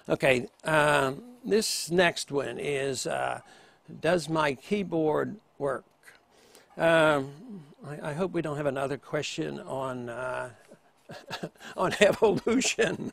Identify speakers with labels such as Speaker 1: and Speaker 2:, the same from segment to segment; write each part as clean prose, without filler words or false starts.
Speaker 1: Okay, this next one is, does my keyboard work? I hope we don't have another question on on evolution.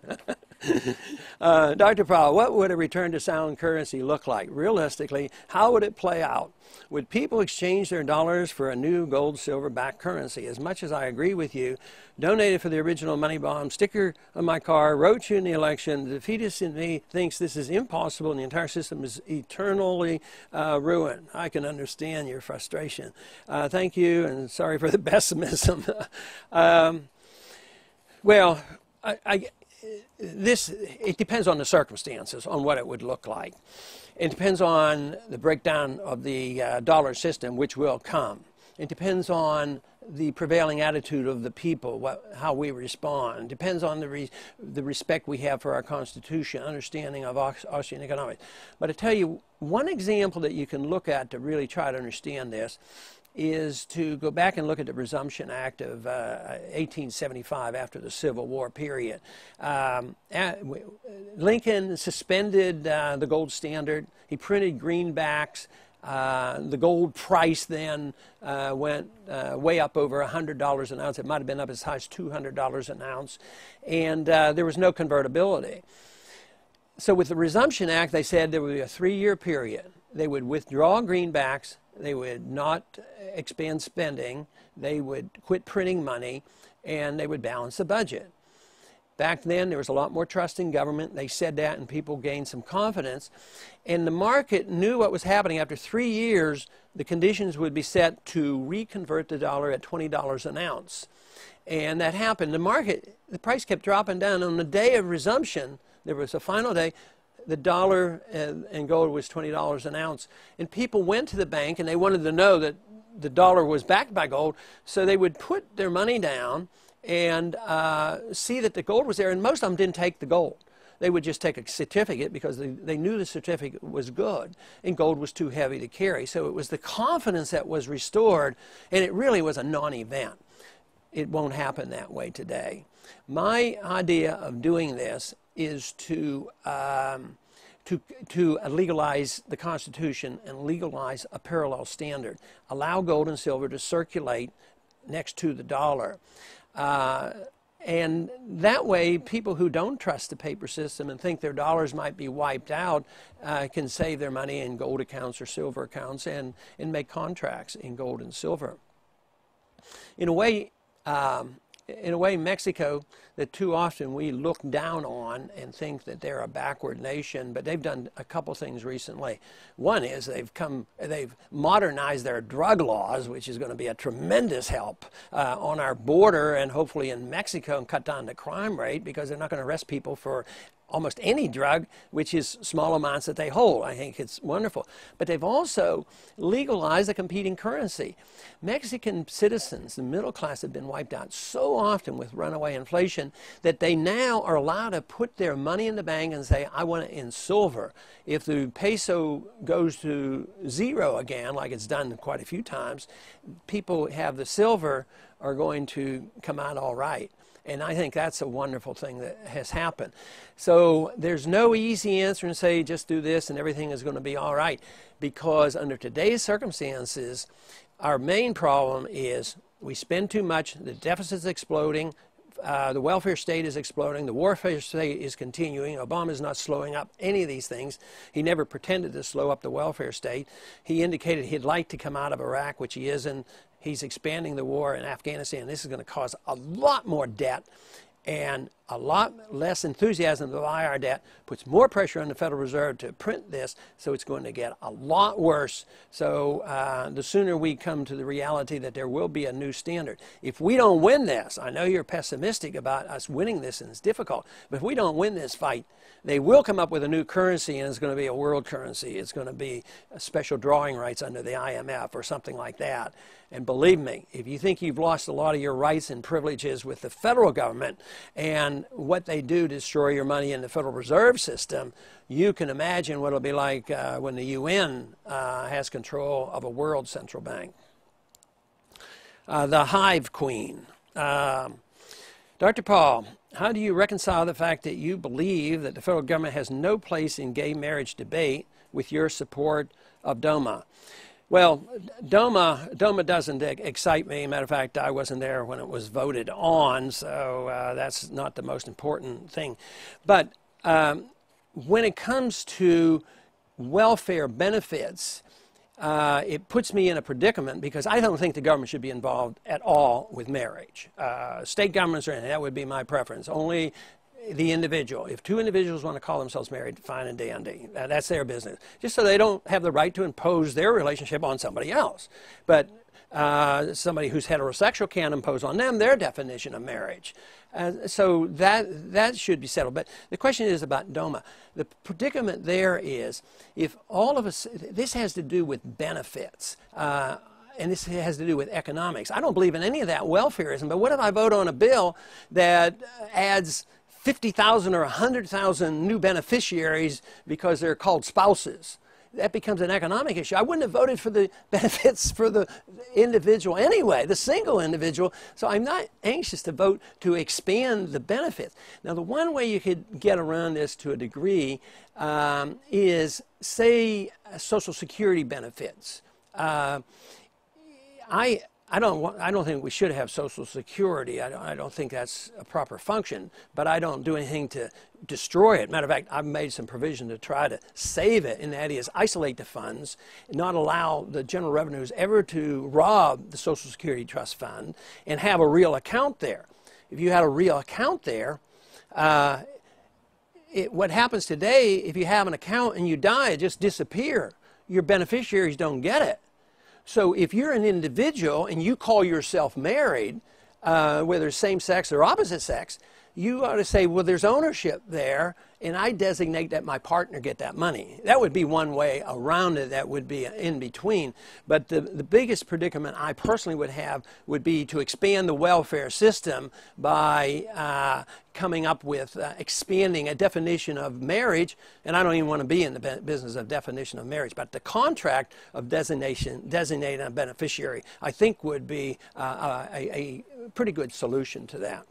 Speaker 1: Dr. Powell, what would a return to sound currency look like? Realistically, how would it play out? Would people exchange their dollars for a new gold, silver backed currency? As much as I agree with you, donated for the original money bomb, sticker on my car, wrote you in the election, the defeatist in me thinks this is impossible and the entire system is eternally ruined. I can understand your frustration. Thank you, and sorry for the pessimism. Well, it depends on the circumstances, on what it would look like. It depends on the breakdown of the dollar system, which will come. It depends on the prevailing attitude of the people, how we respond. It depends on the respect we have for our Constitution, understanding of Austrian economics. But I tell you, one example that you can look at to really try to understand this is to go back and look at the Resumption Act of 1875 after the Civil War period. Lincoln suspended the gold standard. He printed greenbacks. The gold price then went way up over $100 an ounce. It might have been up as high as $200 an ounce. And there was no convertibility. So with the Resumption Act, they said there would be a 3-year period. They would withdraw greenbacks. They would not expand spending. They would quit printing money, and they would balance the budget. Back then, there was a lot more trust in government. They said that, and people gained some confidence. And the market knew what was happening. After 3 years, the conditions would be set to reconvert the dollar at $20 an ounce. And that happened. The price kept dropping down. On the day of resumption, there was a final day, the dollar and gold was $20 an ounce. And people went to the bank and they wanted to know that the dollar was backed by gold. So they would put their money down and see that the gold was there. And most of them didn't take the gold. They would just take a certificate because they knew the certificate was good and gold was too heavy to carry. So it was the confidence that was restored, and it really was a non-event. It won't happen that way today. My idea of doing this is to legalize the Constitution and legalize a parallel standard. Allow gold and silver to circulate next to the dollar. And that way, people who don't trust the paper system and think their dollars might be wiped out can save their money in gold accounts or silver accounts and make contracts in gold and silver. In a way, Mexico, that too often we look down on and think that they're a backward nation, but they've done a couple things recently. One is they've modernized their drug laws, which is going to be a tremendous help on our border and hopefully in Mexico, and cut down the crime rate because they're not going to arrest people for almost any drug, which is small amounts that they hold. I think it's wonderful. But they've also legalized a competing currency. Mexican citizens, the middle class, have been wiped out so often with runaway inflation that they now are allowed to put their money in the bank and say, I want it in silver. If the peso goes to zero again, like it's done quite a few times, people who have the silver are going to come out all right. And I think that's a wonderful thing that has happened. So there's no easy answer and say just do this and everything is going to be all right. Because under today's circumstances, our main problem is we spend too much, the deficit's exploding, the welfare state is exploding, the warfare state is continuing. Obama's not slowing up any of these things. He never pretended to slow up the welfare state. He indicated he'd like to come out of Iraq, which he isn't. He's expanding the war in Afghanistan. This is going to cause a lot more debt and a lot less enthusiasm to buy our debt, puts more pressure on the Federal Reserve to print this, so it's going to get a lot worse. So the sooner we come to the reality that there will be a new standard. If we don't win this, I know you're pessimistic about us winning this and it's difficult, but if we don't win this fight, they will come up with a new currency and it's going to be a world currency. It's going to be a special drawing rights under the IMF or something like that. And believe me, if you think you've lost a lot of your rights and privileges with the federal government and what they do to destroy your money in the Federal Reserve System, you can imagine what it'll be like when the UN has control of a world central bank. The Hive Queen. Dr. Paul, How do you reconcile the fact that you believe that the federal government has no place in gay marriage debate with your support of DOMA? Well, DOMA doesn't excite me. Matter of fact, I wasn't there when it was voted on, so that's not the most important thing. But when it comes to welfare benefits, it puts me in a predicament because I don't think the government should be involved at all with marriage. State governments are in it. That would be my preference. Only the individual. If two individuals want to call themselves married, fine and dandy. That's their business. Just so they don't have the right to impose their relationship on somebody else. But somebody who's heterosexual can't impose on them their definition of marriage. So that should be settled. But the question is about DOMA. The predicament there is if all of us, this has to do with benefits. And this has to do with economics. I don't believe in any of that welfareism, but what if I vote on a bill that adds 50,000 or 100,000 new beneficiaries because they're called spouses? That becomes an economic issue. I wouldn't have voted for the benefits for the individual anyway, the single individual. So I'm not anxious to vote to expand the benefits. Now, the one way you could get around this to a degree is, say, Social Security benefits. I don't think we should have Social Security. I don't think that's a proper function, but I don't do anything to destroy it. Matter of fact, I've made some provision to try to save it, and that is isolate the funds, not allow the general revenues ever to rob the Social Security Trust Fund, and have a real account there. If you had a real account there, what happens today, if you have an account and you die, it just disappears. Your beneficiaries don't get it. So if you're an individual and you call yourself married, whether same-sex or opposite sex, you ought to say, well, there's ownership there, and I designate that my partner get that money. That would be one way around it. That would be in between. But the biggest predicament I personally would have would be to expand the welfare system by coming up with expanding a definition of marriage. And I don't even want to be in the business of definition of marriage, but the contract of designating a beneficiary, I think would be a pretty good solution to that.